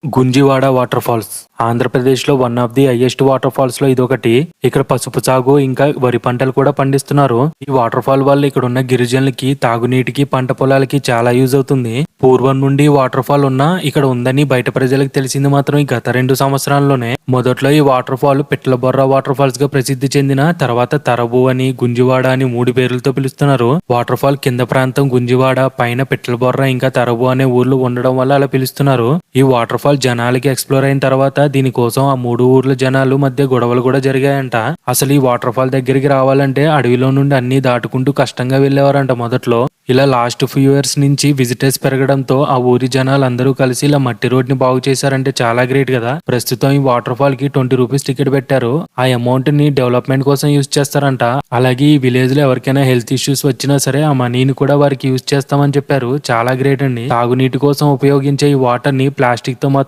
Gunjivada water falls Andhra Pradesh లో one of the highest waterfalls లో ఇదొకటి. ఇక్కడ పసుపు సాగు ఇంకా వరి పంటలు కూడా పండిస్తున్నారు. ఈ వాటర్ ఫాల్ వల్ల ఇక్కడ ఉన్న గిరిజనులకి తాగునీటికి పంట పొలాలకి చాలా యూజ్ అవుతుంది. పూర్వం నుండి వాటర్ ఫాల్ ఉన్నా ఇక్కడ ఉందని బయట ప్రజలకు తెలిసింది మాత్రం ఈ గత 2 సంవత్సరాల్లోనే. మొదట్లో ఈ వాటర్ ఫాల్ పిట్లబొర్ర వాటర్ ఫాల్స్ గా ప్రసిద్ధి చెందిన తర్వాత తరబు అని, గుంజివాడ అని 3 పేర్లతో పిలుస్తున్నారు. వాటర్ ఫాల్ కింద ప్రాంతం గుంజివాడ, పైన పిట్లబొర్ర ఇంకా తరబు అనే ఊర్లు ఉండడం వల్ల అలా పిలుస్తున్నారు. ఈ వాటర్ ఫాల్ జనాలకి ఎక్స్ప్లోర్ అయిన తర్వాత దీనికోసం ఆ 3 ఊర్ల జనాలు మధ్య గొడవలు కూడా జరిగాయంట. అసలు ఈ వాటర్ ఫాల్ దగ్గరికి రావాలంటే అడవిలో నుండి అన్ని దాటుకుంటూ కష్టంగా వెళ్లేవారంట మొదట్లో. ఇలా లాస్ట్ ఫ్యూ ఇయర్స్ నుంచి విజిటర్స్ పెరగడంతో ఆ ఊరి జనాలు అందరూ కలిసి ఇలా మట్టి రోడ్ ని బాగు చేశారంటే చాలా గ్రేట్ కదా. ప్రస్తుతం ఈ వాటర్ ఫాల్ కి 20 రూపీస్ టికెట్ పెట్టారు. ఆ అమౌంట్ ని డెవలప్మెంట్ కోసం యూజ్ చేస్తారంట. అలాగే ఈ విలేజ్ లో ఎవరికైనా హెల్త్ ఇష్యూస్ వచ్చినా సరే ఆ మనీని కూడా వారికి యూజ్ చేస్తామని చెప్పారు. చాలా గ్రేట్ అండి. తాగునీటి కోసం ఉపయోగించే ఈ వాటర్ ని ప్లాస్టిక్ తో మాత్రం